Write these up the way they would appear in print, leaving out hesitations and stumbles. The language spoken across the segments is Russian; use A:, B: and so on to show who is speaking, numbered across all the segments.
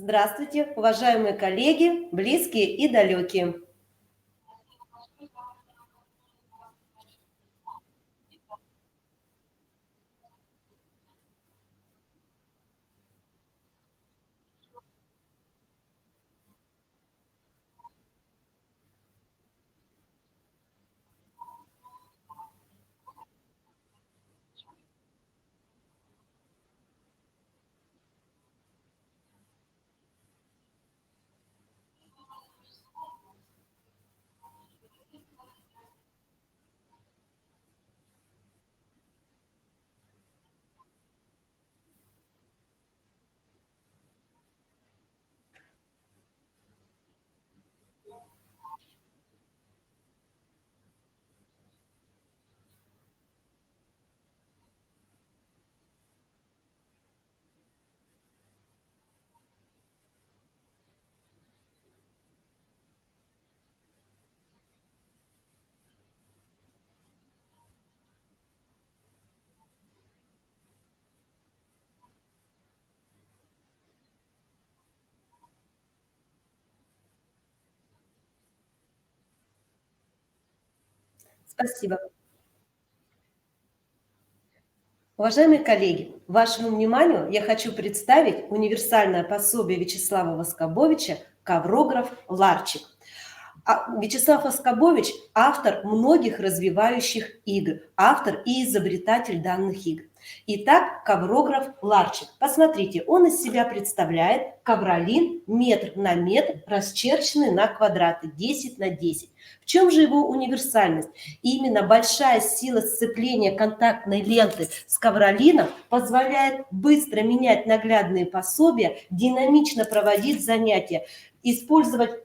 A: Здравствуйте, уважаемые коллеги, близкие и далекие. Спасибо. Уважаемые коллеги, вашему вниманию я хочу представить универсальное пособие Вячеслава Воскобовича «Коврограф Ларчик». Вячеслав Воскобович – автор многих развивающих игр, автор и изобретатель данных игр. Итак, коврограф Ларчик. Посмотрите, он из себя представляет ковролин метр на метр, расчерченный на квадраты 10 на 10. В чем же его универсальность? Именно большая сила сцепления контактной ленты с ковролином позволяет быстро менять наглядные пособия, динамично проводить занятия, использовать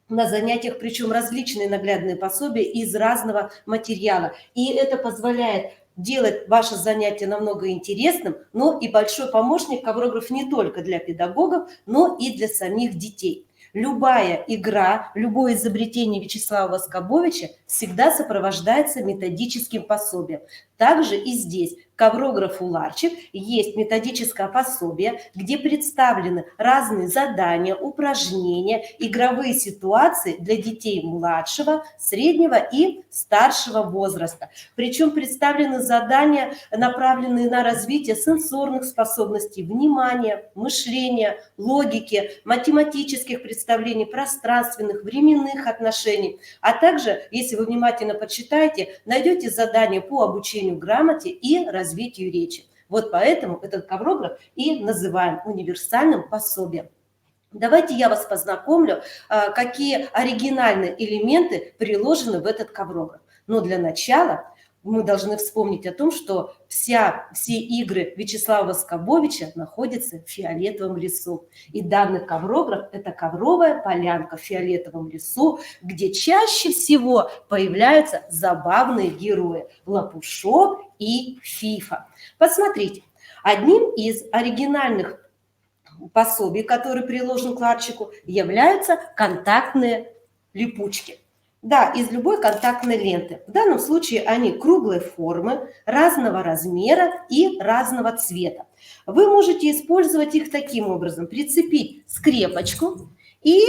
A: на занятиях, причем различные наглядные пособия из разного материала. И это позволяет делать ваше занятие намного интересным, но и большой помощник коврограф не только для педагогов, но и для самих детей. Любая игра, любое изобретение Вячеслава Воскобовича всегда сопровождается методическим пособием. Также и здесь коврографу Ларчик есть методическое пособие, где представлены разные задания, упражнения, игровые ситуации для детей младшего, среднего и старшего возраста. Причем представлены задания, направленные на развитие сенсорных способностей, внимания, мышления, логики, математических представлений, пространственных, временных отношений. А также, если вы внимательно почитаете, найдете задания по обучению грамоте и развитию речи. Вот поэтому этот коврограф и называем универсальным пособием. Давайте я вас познакомлю, какие оригинальные элементы приложены в этот коврограф. Но для начала мы должны вспомнить о том, что все игры Вячеслава Воскобовича находятся в фиолетовом лесу. И данный коврограф – это ковровая полянка в фиолетовом лесу, где чаще всего появляются забавные герои – Лопушок и Фифа. Посмотрите, одним из оригинальных пособий, который приложен к Ларчику, являются контактные липучки. Да, из любой контактной ленты. В данном случае они круглой формы, разного размера и разного цвета. Вы можете использовать их таким образом. Прицепить скрепочку и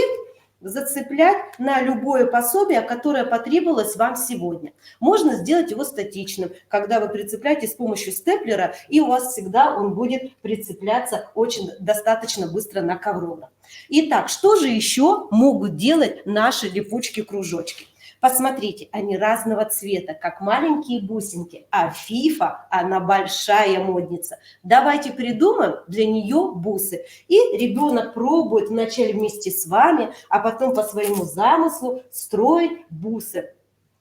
A: зацеплять на любое пособие, которое потребовалось вам сегодня. Можно сделать его статичным, когда вы прицепляете с помощью степлера, и у вас всегда он будет прицепляться очень достаточно быстро на коврограф. Итак, что же еще могут делать наши липучки-кружочки? Посмотрите, они разного цвета, как маленькие бусинки, а Фифа, она большая модница. Давайте придумаем для нее бусы. И ребенок пробует вначале вместе с вами, а потом по своему замыслу строить бусы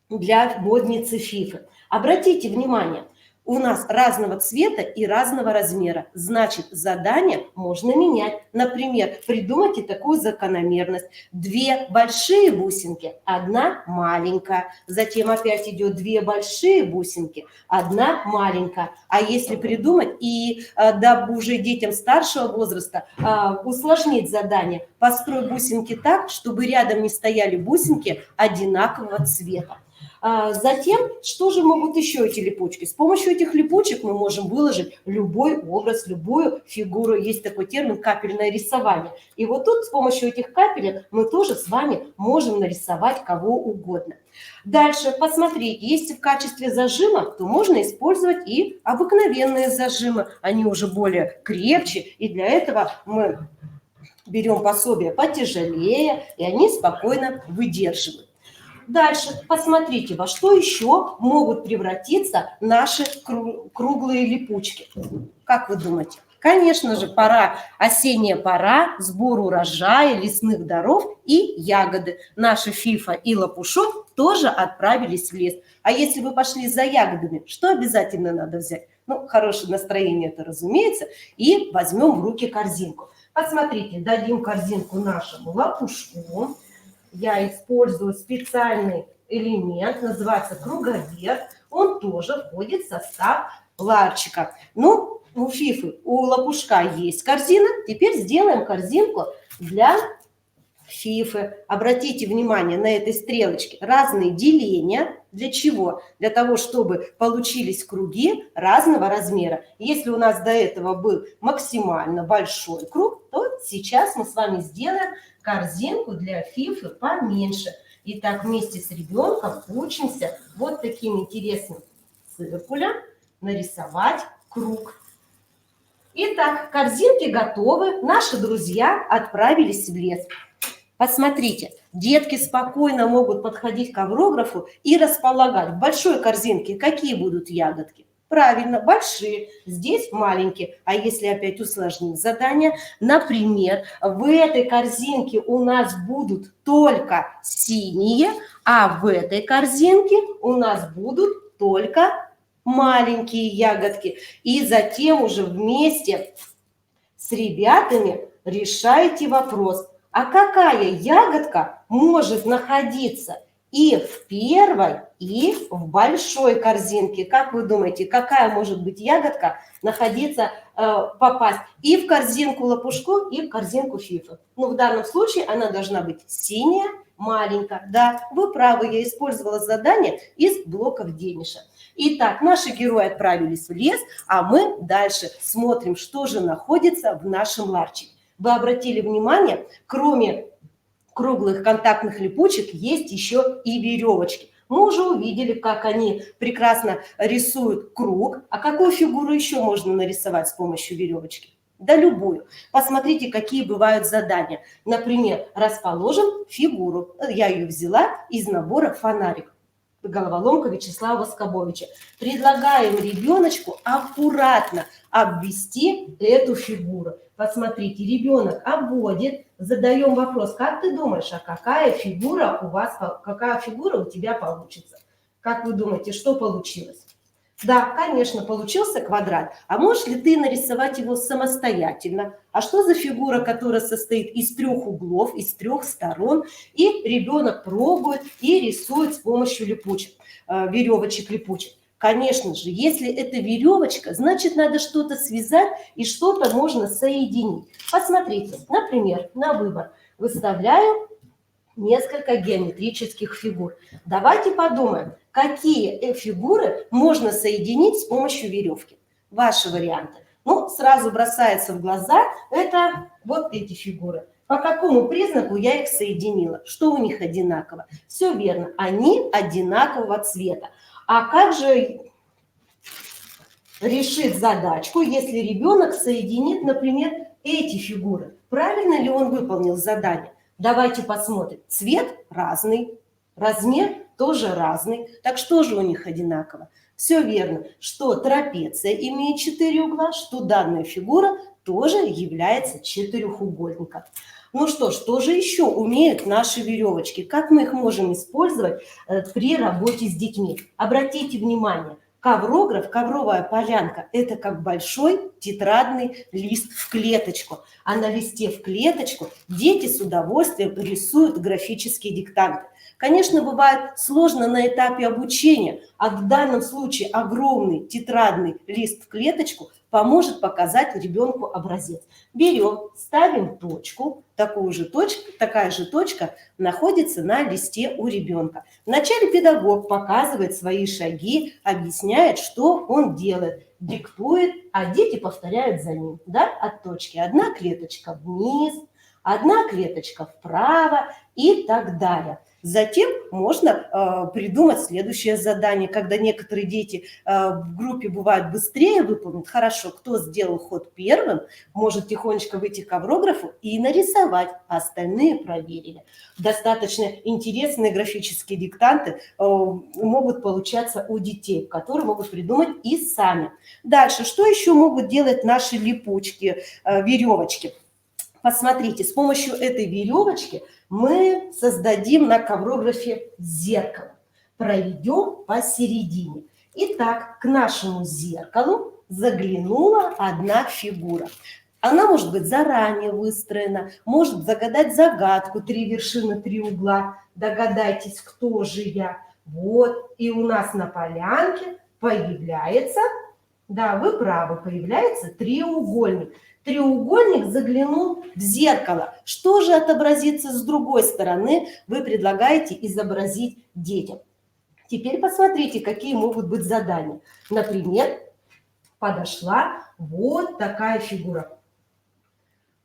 A: для модницы Фифы. Обратите внимание, у нас разного цвета и разного размера. Значит, задание можно менять. Например, придумайте такую закономерность. 2 большие бусинки, 1 маленькая. Затем опять идет 2 большие бусинки, 1 маленькая. А если придумать и дабы уже детям старшего возраста усложнить задание, построй бусинки так, чтобы рядом не стояли бусинки одинакового цвета. Затем, что же могут еще эти липучки? С помощью этих липучек мы можем выложить любой образ, любую фигуру. Есть такой термин капельное рисование. И вот тут с помощью этих капелек мы тоже с вами можем нарисовать кого угодно. Дальше, посмотрите, если в качестве зажима, то можно использовать и обыкновенные зажимы. Они уже более крепче, и для этого мы берем пособие потяжелее, и они спокойно выдерживают. Дальше, посмотрите, во что еще могут превратиться наши круглые липучки. Как вы думаете? Конечно же, осенняя пора, сбор урожая, лесных даров и ягоды. Наши Фифа и Лопушок тоже отправились в лес. А если вы пошли за ягодами, что обязательно надо взять? Ну, хорошее настроение это, разумеется, и возьмем в руки корзинку. Посмотрите, дадим корзинку нашему Лопушку. Я использую специальный элемент, называется круговерт. Он тоже входит в состав ларчика. Ну, у Фифы, у Лопушка есть корзина. Теперь сделаем корзинку для Фифы. Обратите внимание на этой стрелочке. Разные деления. Для чего? Для того, чтобы получились круги разного размера. Если у нас до этого был максимально большой круг, то сейчас мы с вами сделаем корзинку для Фифы поменьше. Итак, вместе с ребенком учимся вот таким интересным циркулем нарисовать круг. Итак, корзинки готовы. Наши друзья отправились в лес. Посмотрите, детки спокойно могут подходить к коврографу и располагать. В большой корзинке какие будут ягодки? Правильно, большие, здесь маленькие. А если опять усложнить задание, например, в этой корзинке у нас будут только синие, а в этой корзинке у нас будут только маленькие ягодки. И затем уже вместе с ребятами решайте вопрос, а какая ягодка может находиться и в первой, и в большой корзинке? Как вы думаете, какая может быть ягодка находиться, попасть и в корзинку Лопушку, и в корзинку Фифы? Ну, в данном случае она должна быть синяя, маленькая. Да, вы правы, я использовала задание из блоков Дениша. Итак, наши герои отправились в лес, а мы дальше смотрим, что же находится в нашем ларчике. Вы обратили внимание, кроме круглых контактных липучек есть еще и веревочки. Мы уже увидели, как они прекрасно рисуют круг. А какую фигуру еще можно нарисовать с помощью веревочки? Да любую. Посмотрите, какие бывают задания. Например, расположим фигуру. Я ее взяла из набора «Фонарик». Головоломка Вячеслава Воскобовича. Предлагаем ребеночку аккуратно обвести эту фигуру. Посмотрите, ребенок обводит, задаем вопрос, как ты думаешь, а какая фигура у тебя получится? Как вы думаете, что получилось? Да, конечно, получился квадрат. А можешь ли ты нарисовать его самостоятельно? А что за фигура, которая состоит из 3 углов, из 3 сторон? И ребенок пробует и рисует с помощью липучек, веревочек липучек. Конечно же, если это веревочка, значит, надо что-то связать и что-то можно соединить. Посмотрите, например, на выбор выставляю несколько геометрических фигур. Давайте подумаем, какие фигуры можно соединить с помощью веревки. Ваши варианты. Ну, сразу бросается в глаза, это вот эти фигуры. По какому признаку я их соединила? Что у них одинаково? Все верно, они одинакового цвета. А как же решить задачку, если ребенок соединит, например, эти фигуры? Правильно ли он выполнил задание? Давайте посмотрим. Цвет разный, размер тоже разный. Так что же у них одинаково? Все верно, что трапеция имеет 4 угла, что данная фигура тоже является четырехугольником. Ну что же еще умеют наши веревочки? Как мы их можем использовать при работе с детьми? Обратите внимание, коврограф, ковровая полянка – это как большой тетрадный лист в клеточку. А на листе в клеточку дети с удовольствием рисуют графические диктанты. Конечно, бывает сложно на этапе обучения, а в данном случае огромный тетрадный лист в клеточку поможет показать ребенку образец. Берем, ставим точку, такая же точка находится на листе у ребенка. Вначале педагог показывает свои шаги, объясняет, что он делает, диктует, а дети повторяют за ним, да, от точки. Одна клеточка вниз, одна клеточка вправо и так далее. Затем можно придумать следующее задание, когда некоторые дети в группе бывают быстрее выполнят. Хорошо, кто сделал ход первым, может тихонечко выйти к коврографу и нарисовать, а остальные проверили. Достаточно интересные графические диктанты могут получаться у детей, которые могут придумать и сами. Дальше, что еще могут делать наши липучки, веревочки? Посмотрите, с помощью этой веревочки мы создадим на коврографе зеркало, проведем посередине. Итак, к нашему зеркалу заглянула одна фигура. Она может быть заранее выстроена, может загадать загадку, 3 вершины, 3 угла. Догадайтесь, кто же я. Вот, и у нас на полянке появляется, да, вы правы, появляется треугольник. Треугольник заглянул в зеркало. Что же отобразится с другой стороны, вы предлагаете изобразить детям. Теперь посмотрите, какие могут быть задания. Например, подошла вот такая фигура.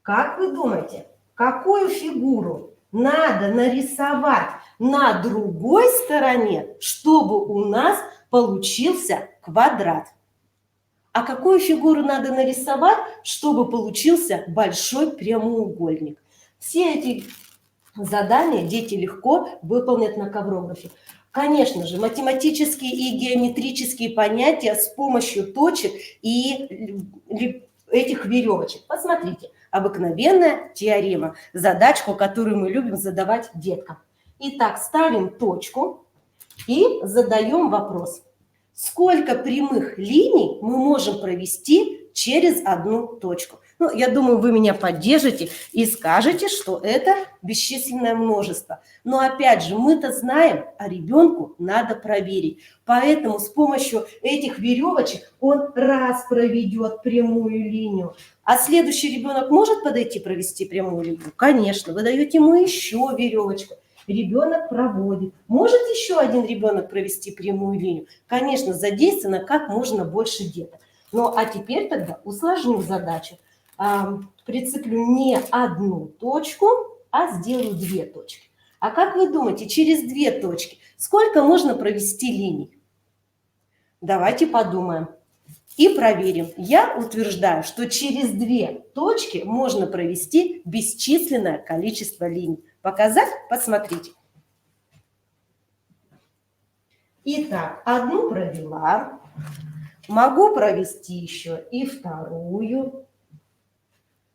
A: Как вы думаете, какую фигуру надо нарисовать на другой стороне, чтобы у нас получился квадрат? А какую фигуру надо нарисовать, чтобы получился большой прямоугольник? Все эти задания дети легко выполнят на коврографе. Конечно же, математические и геометрические понятия с помощью точек и этих веревочек. Посмотрите, обыкновенная теорема, задачку, которую мы любим задавать деткам. Итак, ставим точку и задаем вопрос. Сколько прямых линий мы можем провести через одну точку? Ну, я думаю, вы меня поддержите и скажете, что это бесчисленное множество. Но опять же, мы-то знаем, а ребенку надо проверить. Поэтому с помощью этих веревочек он раз проведет прямую линию. А следующий ребенок может подойти провести прямую линию? Конечно, вы даете ему еще веревочку. Ребенок проводит. Может еще один ребенок провести прямую линию? Конечно, задействовано как можно больше деток. Ну, а теперь тогда усложню задачу. Прицеплю не одну точку, а сделаю 2 точки. А как вы думаете, через 2 точки сколько можно провести линий? Давайте подумаем и проверим. Я утверждаю, что через 2 точки можно провести бесчисленное количество линий. Показать? Посмотрите. Итак, одну провела. Могу провести еще и вторую.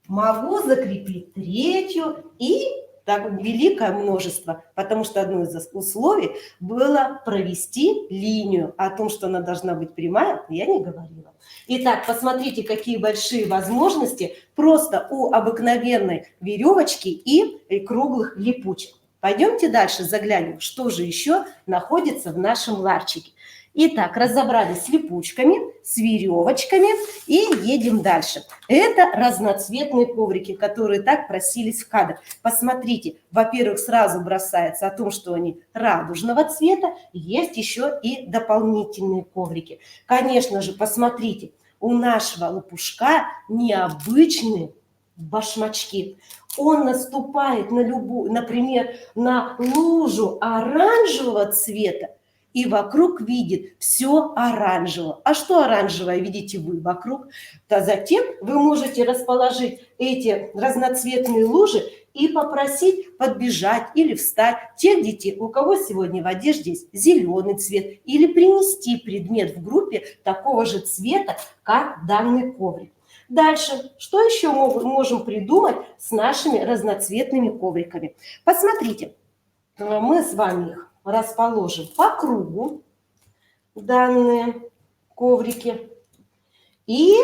A: Могу закрепить 3-ю и так великое множество, потому что одно из условий было провести линию. О том, что она должна быть прямая, я не говорила. Итак, посмотрите, какие большие возможности просто у обыкновенной веревочки и круглых липучек. Пойдемте дальше заглянем, что же еще находится в нашем ларчике. Итак, разобрались с липучками, с веревочками и едем дальше. Это разноцветные коврики, которые так просились в кадр. Посмотрите, во-первых, сразу бросается о том, что они радужного цвета, есть еще и дополнительные коврики. Конечно же, посмотрите, у нашего лопушка необычные башмачки. Он наступает на любую, например, на лужу оранжевого цвета, и вокруг видит все оранжевое. А что оранжевое видите вы вокруг? То затем вы можете расположить эти разноцветные лужи и попросить подбежать или встать тех детей, у кого сегодня в одежде есть зеленый цвет, или принести предмет в группе такого же цвета, как данный коврик. Дальше, что еще можем придумать с нашими разноцветными ковриками? Посмотрите, мы с вами их расположим по кругу, данные коврики, и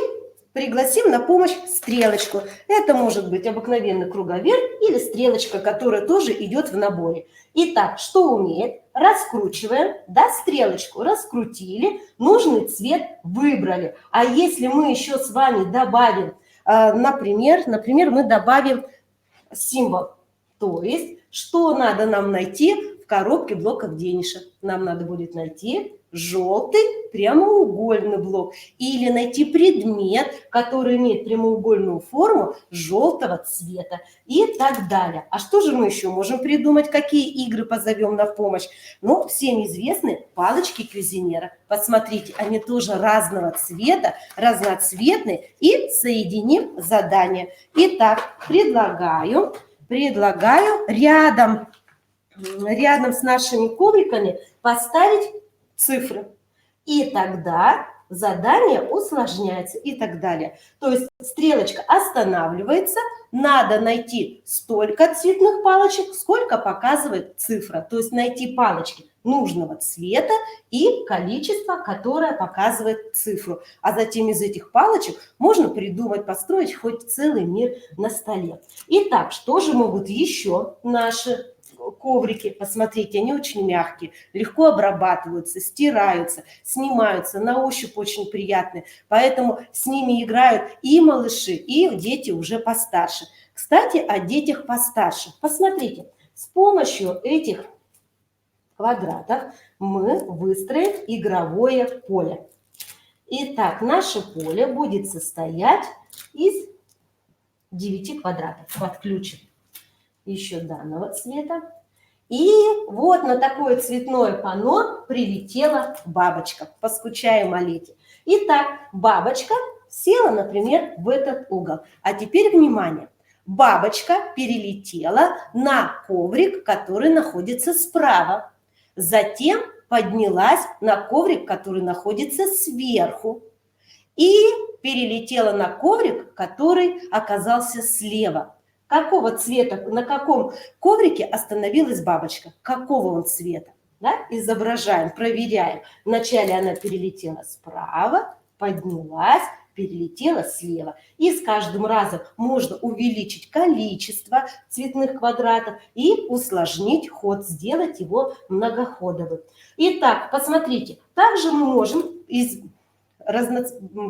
A: пригласим на помощь стрелочку. Это может быть обыкновенный круговерт или стрелочка, которая тоже идет в наборе. Итак, что умеет раскручиваем, да, стрелочку раскрутили, нужный цвет выбрали. А если мы еще с вами добавим, например, мы добавим символ, то есть что надо нам найти в коробке блоков денежек? Нам надо будет найти желтый прямоугольный блок или найти предмет, который имеет прямоугольную форму желтого цвета и так далее. А что же мы еще можем придумать? Какие игры позовем на помощь? Ну, всем известны палочки Кюзинера. Посмотрите, они тоже разного цвета, разноцветные, и соединим задание. Итак, предлагаю рядом с нашими ковриками поставить цифры. И тогда задание усложняется и так далее. То есть стрелочка останавливается, надо найти столько цветных палочек, сколько показывает цифра. То есть найти палочки нужного цвета и количество, которое показывает цифру. А затем из этих палочек можно придумать, построить хоть целый мир на столе. Итак, что же могут еще наши коврики? Посмотрите, они очень мягкие, легко обрабатываются, стираются, снимаются, на ощупь очень приятные. Поэтому с ними играют и малыши, и дети уже постарше. Кстати, о детях постарше. Посмотрите, с помощью этих квадратов мы выстроим игровое поле. Итак, наше поле будет состоять из 9 квадратов. Подключим еще данного цвета. И вот на такое цветное панно прилетела бабочка. Поскучаем о лете. Итак, бабочка села, например, в этот угол. А теперь внимание. Бабочка перелетела на коврик, который находится справа. Затем поднялась на коврик, который находится сверху. И перелетела на коврик, который оказался слева. Какого цвета, на каком коврике остановилась бабочка? Какого он цвета? Да? Изображаем, проверяем. Вначале она перелетела справа, поднялась, перелетела слева. И с каждым разом можно увеличить количество цветных квадратов и усложнить ход, сделать его многоходовым. Итак, посмотрите, также мы можем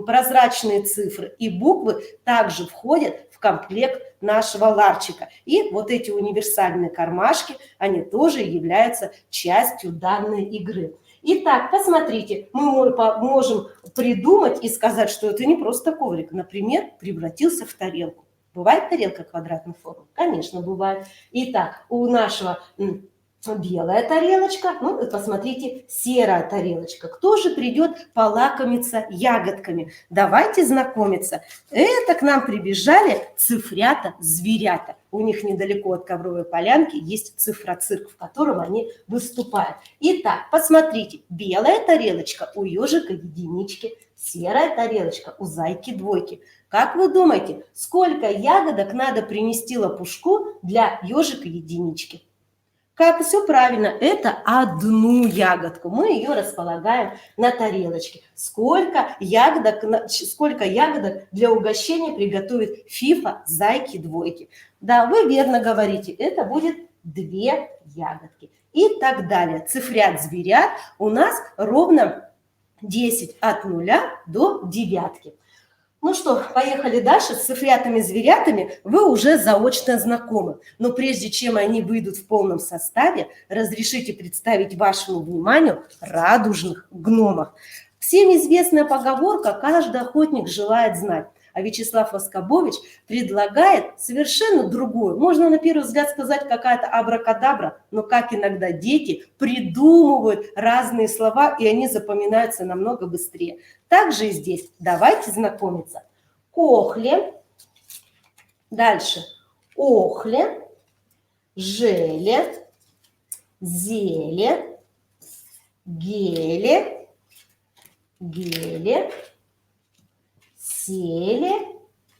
A: прозрачные цифры и буквы также входят в комплект нашего ларчика. И вот эти универсальные кармашки, они тоже являются частью данной игры. Итак, посмотрите, мы можем придумать и сказать, что это не просто коврик. Например, превратился в тарелку. Бывает тарелка квадратной формы? Конечно, бывает. Итак, у нашего белая тарелочка, ну, посмотрите, серая тарелочка. Кто же придет полакомиться ягодками? Давайте знакомиться. Это к нам прибежали цифрята-зверята. У них недалеко от Ковровой полянки есть цифроцирк, в котором они выступают. Итак, посмотрите, белая тарелочка у ежика единички, серая тарелочка у зайки двойки. Как вы думаете, сколько ягодок надо принести лопушку для ежика единички? Как все правильно, это одну ягодку. Мы ее располагаем на тарелочке. Сколько ягодок для угощения приготовит Фифа, зайки, двойки? Да, вы верно говорите, это будет 2 ягодки. И так далее. Цифрят зверят у нас ровно 10 от 0 до 9. Ну что, поехали дальше. С цифрятами-зверятами вы уже заочно знакомы. Но прежде чем они выйдут в полном составе, разрешите представить вашему вниманию радужных гномов. Всем известная поговорка «Каждый охотник желает знать». А Вячеслав Воскобович предлагает совершенно другую. Можно на первый взгляд сказать какая-то абракадабра, но как иногда дети придумывают разные слова, и они запоминаются намного быстрее. Также и здесь. Давайте знакомиться. Кохле, дальше охле, желе, зеле, геле, селе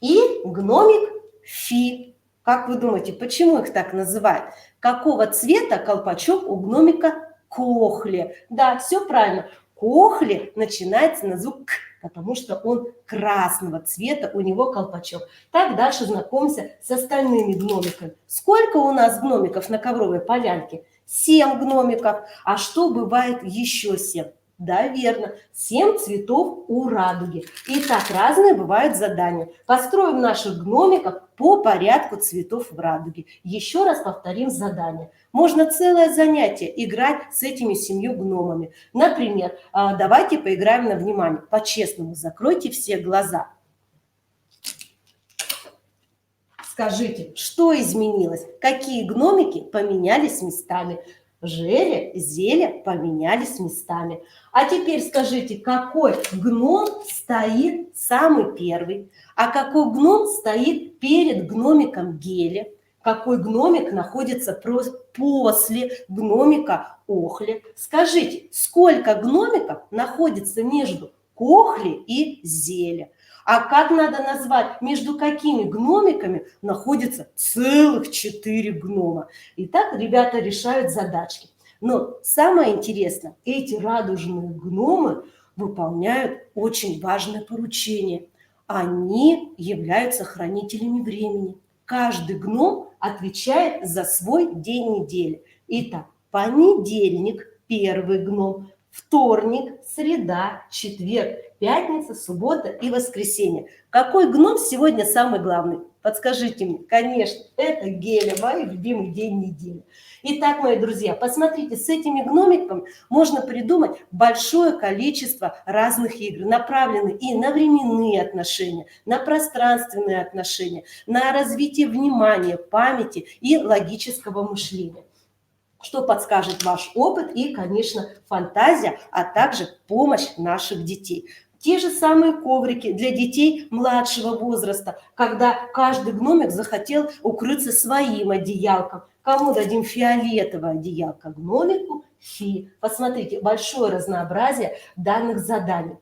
A: и гномик Фи. Как вы думаете, почему их так называют? Какого цвета колпачок у гномика Кохли? Да, все правильно. Кохли начинается на звук К, потому что он красного цвета, у него колпачок. Так дальше знакомимся с остальными гномиками. Сколько у нас гномиков на Ковровой полянке? 7 гномиков. А что бывает еще 7? Да, верно, 7 цветов у радуги. Итак, разные бывают задания. Построим наших гномиков по порядку цветов в радуге. Еще раз повторим задание. Можно целое занятие играть с этими 7 гномами. Например, давайте поиграем на внимание. По-честному, закройте все глаза. Скажите, что изменилось? Какие гномики поменялись местами? Желе, Зеля поменялись местами. А теперь скажите, какой гном стоит самый первый? А какой гном стоит перед гномиком Геля? Какой гномик находится после гномика Охли? Скажите, сколько гномиков находится между Кохли и Зеля? А как надо назвать, между какими гномиками находится целых 4 гнома? Итак, ребята решают задачки. Но самое интересное, эти радужные гномы выполняют очень важное поручение. Они являются хранителями времени. Каждый гном отвечает за свой день недели. Итак, понедельник – первый гном, вторник, среда, четверг, пятница, суббота и воскресенье. Какой гном сегодня самый главный? Подскажите мне. Конечно, это Геля, мой любимый день недели. Итак, мои друзья, посмотрите, с этими гномиками можно придумать большое количество разных игр, направленных и на временные отношения, на пространственные отношения, на развитие внимания, памяти и логического мышления. Что подскажет ваш опыт и, конечно, фантазия, а также помощь наших детей. Те же самые коврики для детей младшего возраста, когда каждый гномик захотел укрыться своим одеялком. Кому дадим фиолетовое одеялко? Гномику фи. Посмотрите, большое разнообразие данных заданий.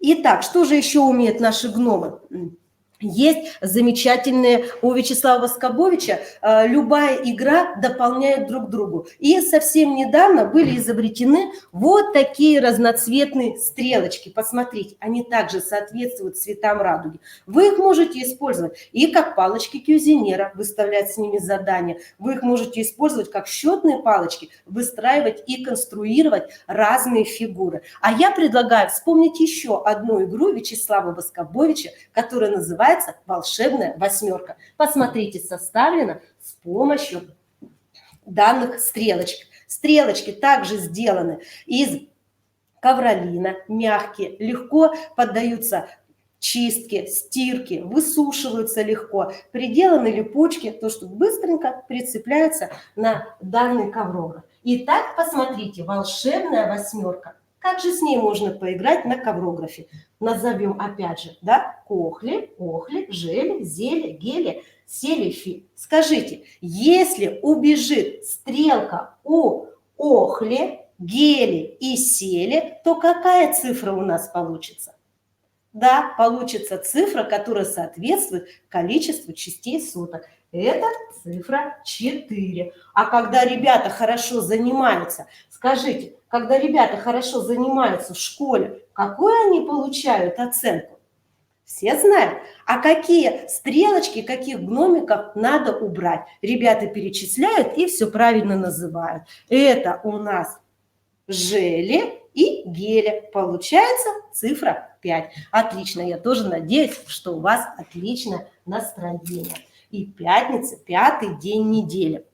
A: Итак, что же еще умеют наши гномы? Есть замечательные у Вячеслава Воскобовича, любая игра дополняет друг другу. И совсем недавно были изобретены вот такие разноцветные стрелочки. Посмотрите, они также соответствуют цветам радуги. Вы их можете использовать и как палочки кюзинера, выставлять с ними задания. Вы их можете использовать как счетные палочки, выстраивать и конструировать разные фигуры. А я предлагаю вспомнить еще одну игру Вячеслава Воскобовича, которая называется «Волшебная восьмерка». Посмотрите, составлена с помощью данных стрелочек. Стрелочки также сделаны из ковролина, мягкие, легко поддаются чистке, стирке, высушиваются легко. Приделаны липучки, то, что быстренько прицепляются на данный коврограф. Итак, посмотрите, волшебная восьмерка. Как же с ней можно поиграть на коврографе? Назовем опять же, да, Кохли, Охли, Желе, Зеле, Геле, Селе, Фи. Скажите, если убежит стрелка у Охли, Геле и Селе, то какая цифра у нас получится? Да, получится цифра, которая соответствует количеству частей суток. Это цифра 4. А когда ребята хорошо занимаются, скажите, когда ребята хорошо занимаются в школе, какую они получают оценку? Все знают. А какие стрелочки, каких гномиков надо убрать? Ребята перечисляют и все правильно называют. Это у нас Желе и Геля. Получается цифра 5. Отлично. Я тоже надеюсь, что у вас отличное настроение. И пятница, 5-й день недели.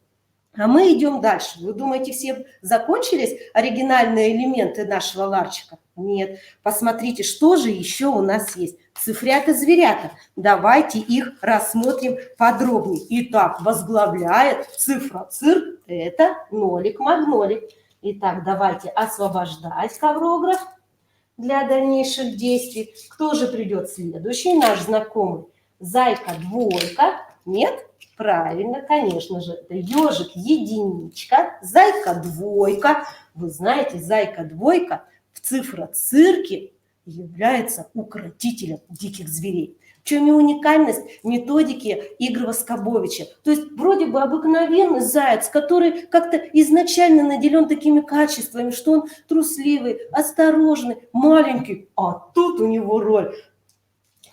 A: А мы идем дальше. Вы думаете, все закончились оригинальные элементы нашего ларчика? Нет. Посмотрите, что же еще у нас есть. Цифрята-зверята. Давайте их рассмотрим подробнее. Итак, возглавляет цифра цирк. Это нолик-магнолик. Итак, давайте освобождать коврограф для дальнейших действий. Кто же придет следующий? Наш знакомый зайка-двойка. Нет? Правильно, конечно же, это ежик-единичка, зайка-двойка. Вы знаете, зайка-двойка в цифроцирке является укротителем диких зверей. В чем и уникальность методики игр Воскобовича. То есть вроде бы обыкновенный заяц, который как-то изначально наделен такими качествами, что он трусливый, осторожный, маленький, а тут у него роль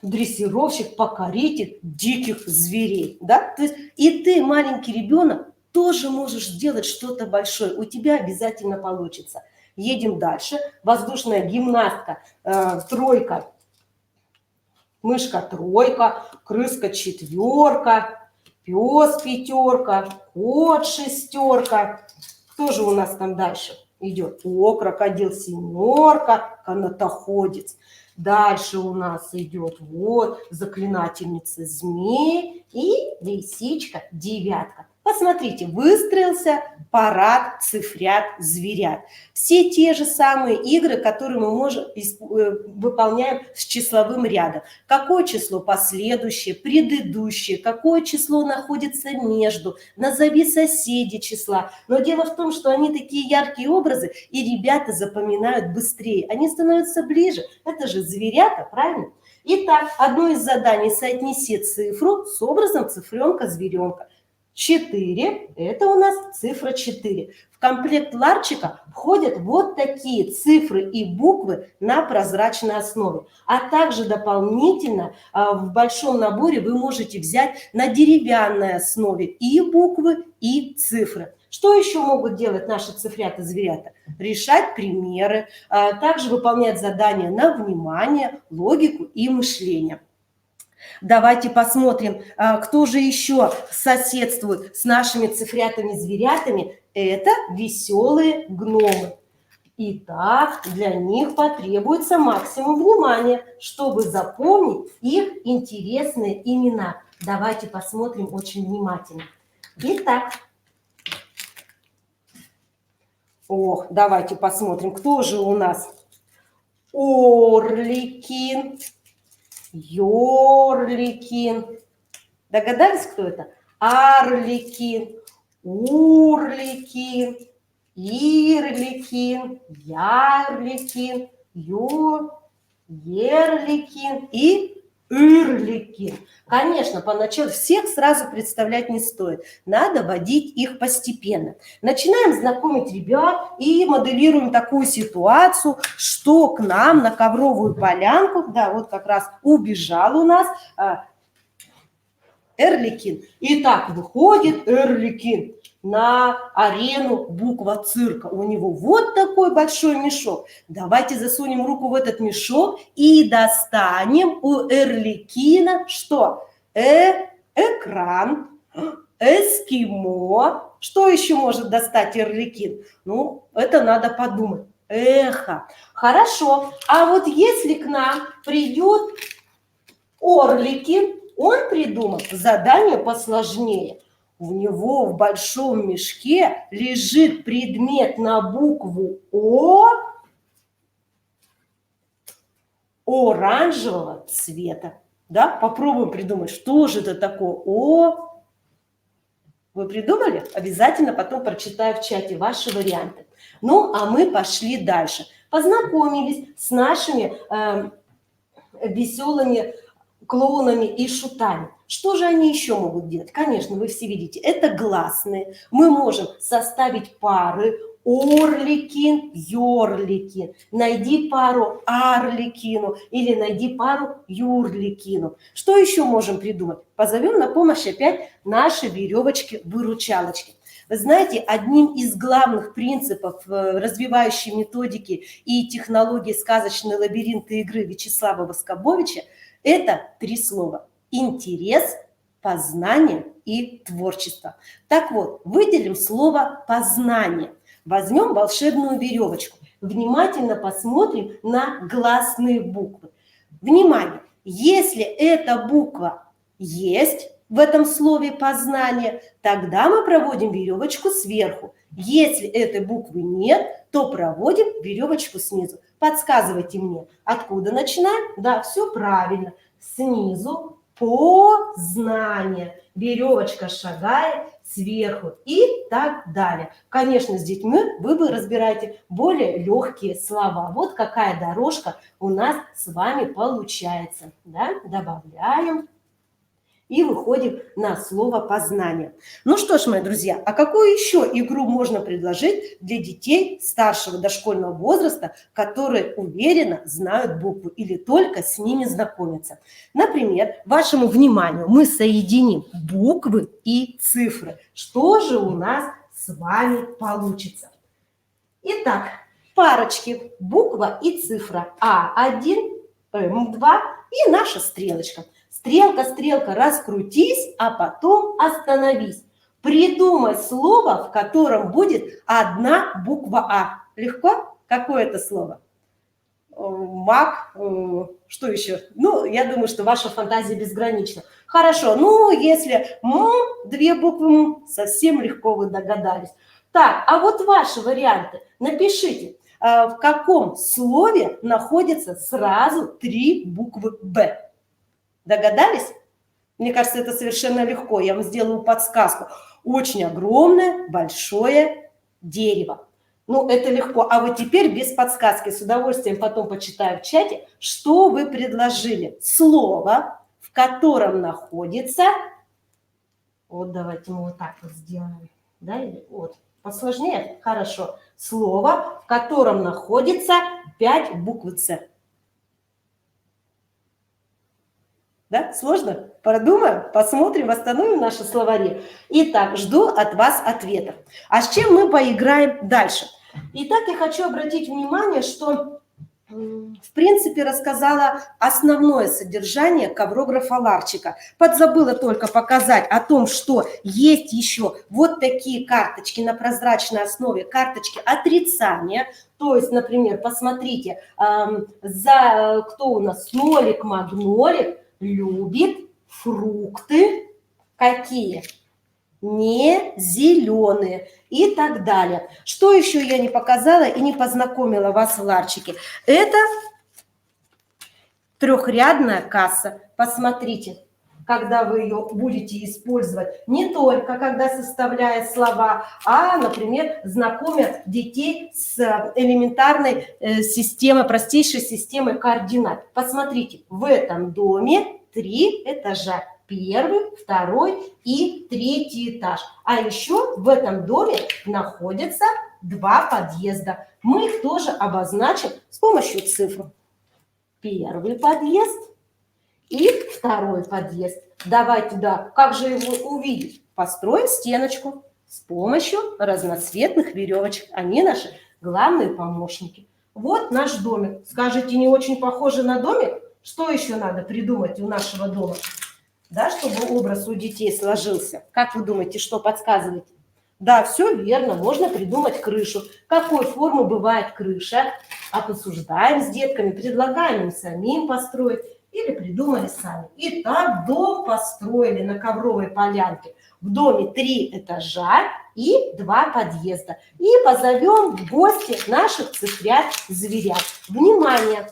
A: дрессировщик, покоритель диких зверей. Да? То есть и ты, маленький ребенок, тоже можешь сделать что-то большое. У тебя обязательно получится. Едем дальше. Воздушная гимнастка, тройка. Мышка тройка, крыска четверка, пес пятерка, кот шестерка. Кто же у нас там дальше идет? О, крокодил семерка, канатоходец. Дальше у нас идет вот заклинательница змей и лисичка девятка. Посмотрите, выстроился парад цифрят, зверят. Все те же самые игры, которые мы выполняем с числовым рядом. Какое число последующее, предыдущее, какое число находится между, назови соседи числа. Но дело в том, что они такие яркие образы, и ребята запоминают быстрее. Они становятся ближе. Это же зверята, правильно? Итак, одно из заданий – соотнеси цифру с образом цыфренка-зверенка. 4 – это у нас цифра 4. В комплект ларчика входят вот такие цифры и буквы на прозрачной основе. А также дополнительно в большом наборе вы можете взять на деревянной основе и буквы, и цифры. Что еще могут делать наши цифрята-зверята? Решать примеры, также выполнять задания на внимание, логику и мышление. Давайте посмотрим, кто же еще соседствует с нашими цифрятами-зверятами. Это веселые гномы. Итак, для них потребуется максимум внимания, чтобы запомнить их интересные имена. Давайте посмотрим очень внимательно. Итак, давайте посмотрим, кто же у нас? Орликин. Ёрликин. Догадались, кто это? Арликин, Урликин, Ирликин, Ярликин, Ерликин и Ирликин. Конечно, поначалу всех сразу представлять не стоит. Надо вводить их постепенно. Начинаем знакомить ребят и моделируем такую ситуацию, что к нам на ковровую полянку, да, вот как раз убежал у нас Эрликин. Итак, выходит Эрликин на арену буква цирка. У него вот такой большой мешок. Давайте засунем руку в этот мешок и достанем у Эрликина что? Экран, эскимо. Что еще может достать Эрликин? Ну, это надо подумать. Эхо. Хорошо. А вот если к нам придет Орликин, он придумал задание посложнее. У него в большом мешке лежит предмет на букву О оранжевого цвета. Да? Попробуем придумать, что же это такое О. Вы придумали? Обязательно потом прочитаю в чате ваши варианты. Ну, а мы пошли дальше. Познакомились с нашими веселыми клоунами и шутами. Что же они еще могут делать? Конечно, вы все видите, это гласные. Мы можем составить пары Орликин, Ёрликин. Найди пару Арликину или найди пару Юрликину. Что еще можем придумать? Позовем на помощь опять наши веревочки-выручалочки. Вы знаете, одним из главных принципов развивающей методики и технологии сказочной лабиринты игры Вячеслава Воскобовича это 3 слова: интерес, познание и творчество. Так вот, выделим слово познание. Возьмем волшебную веревочку. Внимательно посмотрим на гласные буквы. Внимание! Если эта буква есть в этом слове познание, тогда мы проводим веревочку сверху. Если этой буквы нет, то проводим веревочку снизу. Подсказывайте мне, откуда начинаем? Да, все правильно. Снизу познание. Веревочка шагает сверху и так далее. Конечно, с детьми вы разбираете более легкие слова. Вот какая дорожка у нас с вами получается. Да? Добавляем И выходим на слово «познание». Ну что ж, мои друзья, а какую еще игру можно предложить для детей старшего дошкольного возраста, которые уверенно знают буквы или только с ними знакомятся? Например, вашему вниманию мы соединим буквы и цифры. Что же у нас с вами получится? Итак, парочки, буква и цифра А1, М2 и наша стрелочка. Стрелка, стрелка, раскрутись, а потом остановись. Придумай слово, в котором будет одна буква А. Легко? Какое это слово? Маг, что еще? Ну, я думаю, что ваша фантазия безгранична. Хорошо, ну, если две буквы совсем легко вы догадались. Так, а вот ваши варианты. Напишите, в каком слове находятся сразу три буквы Б. Догадались? Мне кажется, это совершенно легко. Я вам сделаю подсказку. Очень огромное, большое дерево. Ну, это легко. А вот теперь без подсказки. С удовольствием потом почитаю в чате, что вы предложили. Слово, в котором находится... Вот давайте мы вот так вот сделаем. Да, или вот. Посложнее? Хорошо. Слово, в котором находится 5 букв С. Да, сложно? Продумаем, посмотрим, восстановим наши словари. Итак, жду от вас ответов. А с чем мы поиграем дальше? Итак, я хочу обратить внимание, что, в принципе, рассказала основное содержание коврографа Ларчика. Подзабыла только показать о том, что есть еще вот такие карточки на прозрачной основе, карточки отрицания. То есть, например, посмотрите, кто у нас нолик, магнолик, любит фрукты какие? Не зеленые и так далее. Что еще я не показала и не познакомила вас в Ларчике? Это трехрядная касса. Посмотрите, когда вы ее будете использовать не только когда составляя слова, а, например, знакомя детей с элементарной системой, простейшей системой координат. Посмотрите, в этом доме 3 этажа. Первый, второй и третий этаж. А еще в этом доме находятся 2 подъезда. Мы их тоже обозначим с помощью цифр. Первый подъезд и второй подъезд. Давайте, да, как же его увидеть? Построим стеночку с помощью разноцветных веревочек. Они наши главные помощники. Вот наш домик. Скажете, не очень похоже на домик? Что еще надо придумать у нашего дома? Да, чтобы образ у детей сложился. Как вы думаете, что подсказываете? Да, все верно, можно придумать крышу. Какой формы бывает крыша? А посуждаем с детками, предлагаем им самим построить или придумали сами. Итак, дом построили на ковровой полянке. В доме 3 этажа и 2 подъезда. И позовем в гости наших цифрят-зверят. Внимание,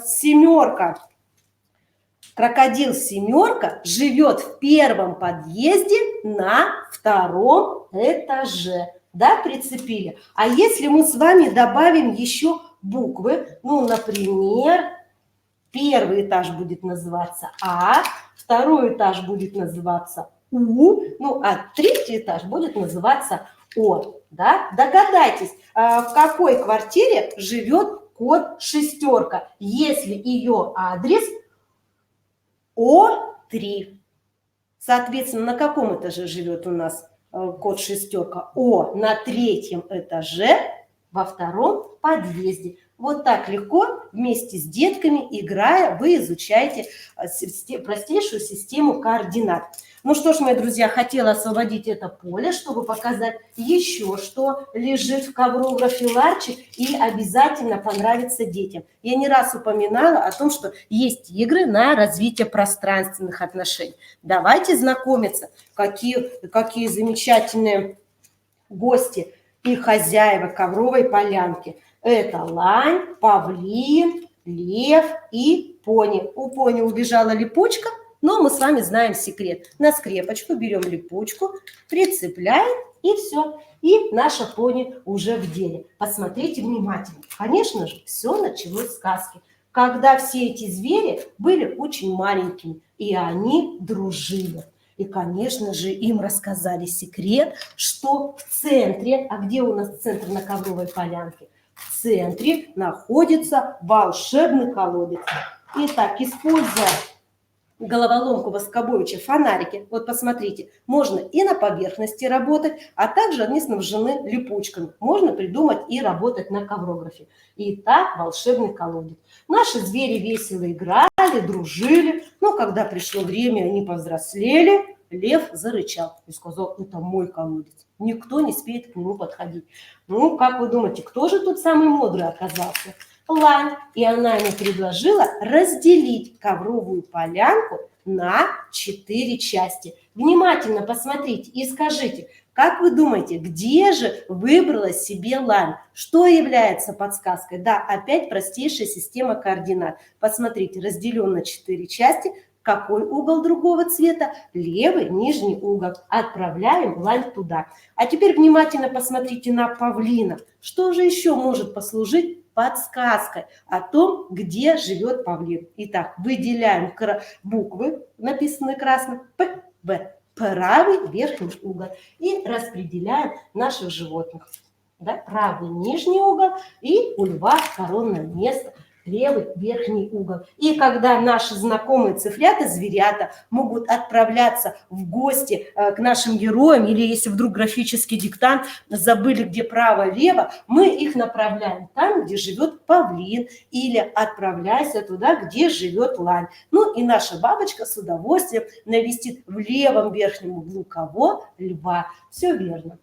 A: семерка. Крокодил семерка живет в первом подъезде на 2 этаже. Да, прицепили? А если мы с вами добавим еще буквы, ну, например, первый этаж будет называться А, второй этаж будет называться У, ну, а третий этаж будет называться О. Да? Догадайтесь, в какой квартире живет код шестерка, если ее адрес О3. Соответственно, на каком этаже живет у нас код шестерка? О на 3 этаже во 2 подъезде. Вот так легко вместе с детками, играя, вы изучаете простейшую систему координат. Ну что ж, мои друзья, хотела освободить это поле, чтобы показать еще, что лежит в коврографе Ларчик и обязательно понравится детям. Я не раз упоминала о том, что есть игры на развитие пространственных отношений. Давайте знакомиться, какие замечательные гости и хозяева ковровой полянки. Это лань, павлин, лев и пони. У пони убежала липучка, но мы с вами знаем секрет. На скрепочку берем липучку, прицепляем и все. И наша пони уже в деле. Посмотрите внимательно. Конечно же, все началось с сказки. когда все эти звери были очень маленькими, и они дружили. И, конечно же, им рассказали секрет, что в центре, а где у нас центр на Ковровой полянке? В центре находится волшебный колодец. Итак, используя головоломку Воскобойча, фонарики, вот посмотрите, можно и на поверхности работать, а также они снабжены липучками. Можно придумать и работать на коврографе. Итак, волшебный колодец. Наши звери весело играли, дружили, но когда пришло время, они повзрослели, лев зарычал и сказал: это мой колодец, никто не смеет к нему подходить. Ну, как вы думаете, кто же тут самый мудрый оказался? Лань, и она ему предложила разделить ковровую полянку на 4 части. Внимательно посмотрите и скажите, как вы думаете, где же выбрала себе лань? Что является подсказкой? Да, опять простейшая система координат. Посмотрите, разделен на 4 части. Какой угол другого цвета? Левый нижний угол. Отправляем лань туда. А теперь внимательно посмотрите на павлина. Что же еще может послужить подсказкой о том, где живет павлин? Итак, выделяем буквы, написанные красным, П, В, правый верхний угол, и распределяем наших животных. Да? Правый нижний угол, и у льва коронное место, левый верхний угол. И когда наши знакомые цыплята, зверята могут отправляться в гости к нашим героям, или если вдруг графический диктант забыли, где право-лево, мы их направляем там, где живет павлин, или отправляйся туда, где живет лань. Ну и наша бабочка с удовольствием навестит в левом верхнем углу кого? Льва. Все верно.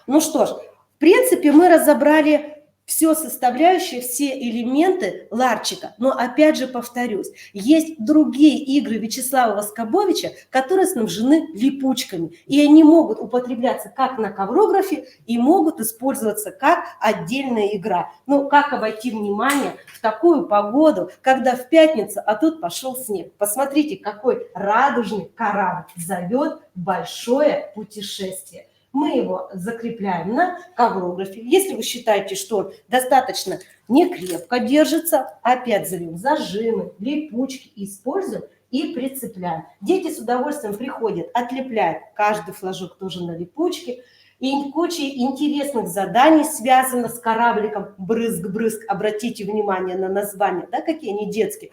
A: Ну что ж, в принципе, мы разобрали все составляющие, все элементы ларчика. Но опять же повторюсь, есть другие игры Вячеслава Воскобовича, которые снабжены липучками. И они могут употребляться как на коврографе и могут использоваться как отдельная игра. Ну, как обойти внимание в такую погоду, когда в пятницу, а тут пошел снег. Посмотрите, какой радужный корабль зовет в большое путешествие. Мы его закрепляем на коврографе. Если вы считаете, что он достаточно не крепко держится, опять зовем зажимы, липучки, используем и прицепляем. Дети с удовольствием приходят, отлепляют каждый флажок тоже на липучке. И куча интересных заданий связано с корабликом брызг-брызг. Обратите внимание на названия, да, какие они детские.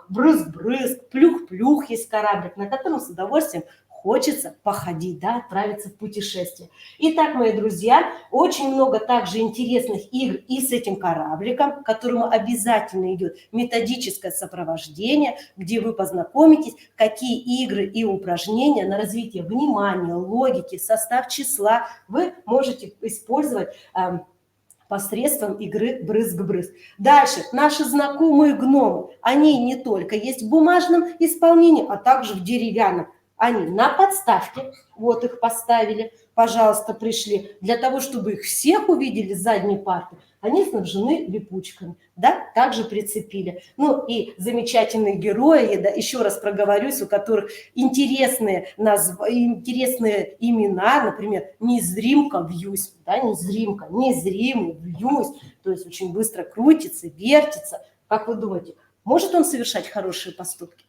A: Брызг-брызг, плюх-плюх есть кораблик, на котором с удовольствием хочется походить, да, отправиться в путешествие. Итак, мои друзья, очень много также интересных игр и с этим корабликом, к которому обязательно идет методическое сопровождение, где вы познакомитесь, какие игры и упражнения на развитие внимания, логики, состав числа вы можете использовать посредством игры брызг-брызг. Дальше, наши знакомые гномы, они не только есть в бумажном исполнении, а также в деревянном. Они на подставке, вот их поставили, пожалуйста, пришли. Для того, чтобы их всех увидели с задней парты, они снабжены липучками, да, также прицепили. Ну и замечательные герои, да, еще раз проговорюсь, у которых интересные имена, например, Незримка вьюсь, да, Незримка, Незримый вьюсь, то есть очень быстро крутится, вертится. Как вы думаете, может он совершать хорошие поступки?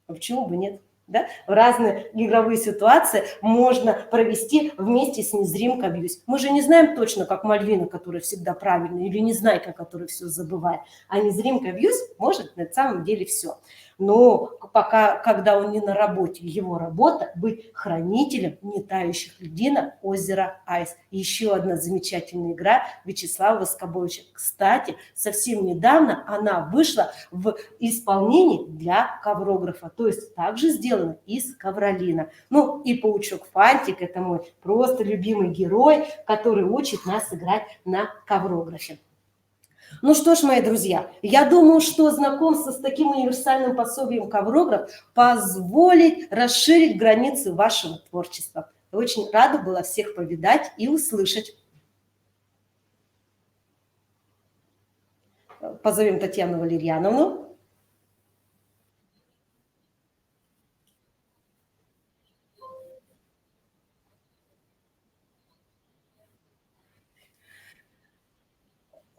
A: А почему бы нет? Да? В разные игровые ситуации можно провести вместе с Незримкой вьюсь. Мы же не знаем точно, как Мальвина, которая всегда правильная, или Незнайка, которая все забывает. А Незримка вьюсь может на самом деле все. Но пока, когда он не на работе, его работа быть хранителем нетающих льдинок озера Айс. Еще одна замечательная игра Вячеслава Воскобойча. Кстати, совсем недавно она вышла в исполнении для коврографа, то есть также сделана из ковролина. Ну и паучок Фантик, это мой просто любимый герой, который учит нас играть на коврографе. Ну что ж, мои друзья, я думаю, что знакомство с таким универсальным пособием коврограф позволит расширить границы вашего творчества. Я очень рада была всех повидать и услышать. Позовем Татьяну Валерьяновну.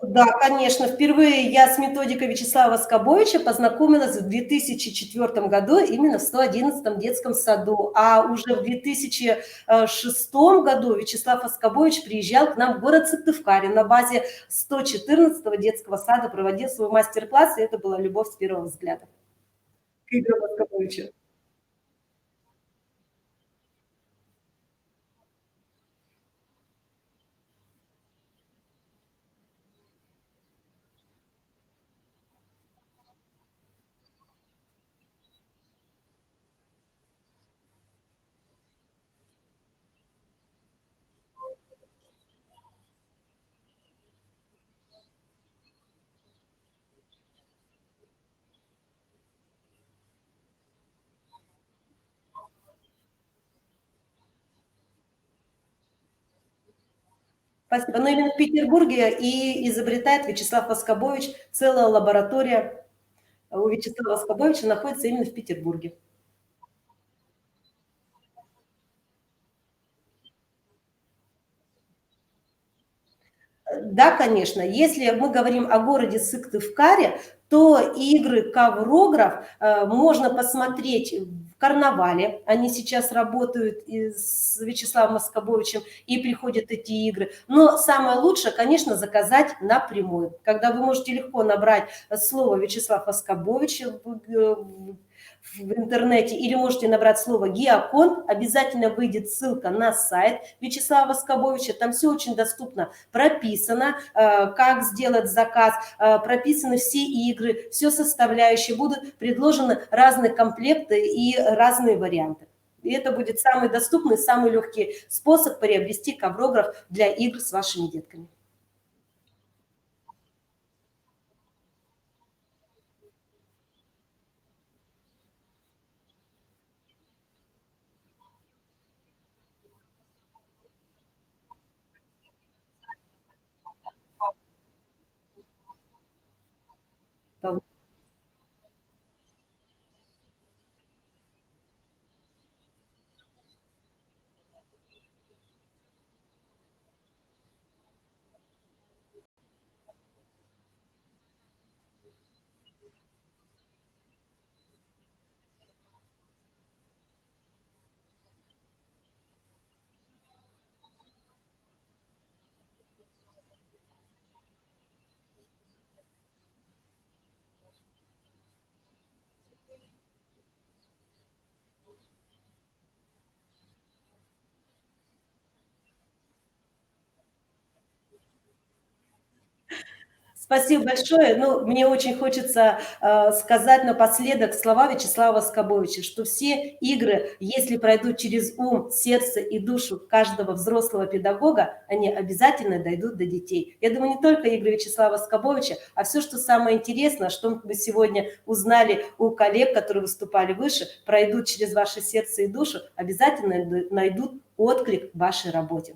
A: Да, конечно. Впервые я с методикой Вячеслава Скобовича познакомилась в 2004 году именно в 111-м детском саду, а уже в 2006 году Вячеслав Оскобович приезжал к нам в город Сыктывкаре на базе 114-го детского сада, проводил свой мастер-класс, и это была любовь с первого взгляда к играм Оскобовича. Спасибо. Но именно в Петербурге и изобретает Вячеслав Воскобович. Целая лаборатория у Вячеслава Воскобовича находится именно в Петербурге. Да, конечно. Если мы говорим о городе Сыктывкаре, то игры «Коврограф» можно посмотреть в карнавале. Они сейчас работают с Вячеславом Москобовичем, и приходят эти игры. Но самое лучшее, конечно, заказать напрямую, когда вы можете легко набрать слово «Вячеслав Москобович» в интернете, или можете набрать слово «Геокон», обязательно выйдет ссылка на сайт Вячеслава Воскобовича, там все очень доступно прописано, как сделать заказ, прописаны все игры, все составляющие, будут предложены разные комплекты и разные варианты. И это будет самый доступный, самый легкий способ приобрести коврограф для игр с вашими детками. Спасибо большое. Ну, мне очень хочется сказать напоследок слова Вячеслава Скобовича, что все игры, если пройдут через ум, сердце и душу каждого взрослого педагога, они обязательно дойдут до детей. Я думаю, не только игры Вячеслава Скобовича, а все, что самое интересное, что мы сегодня узнали у коллег, которые выступали выше, пройдут через ваше сердце и душу, обязательно найдут отклик в вашей работе.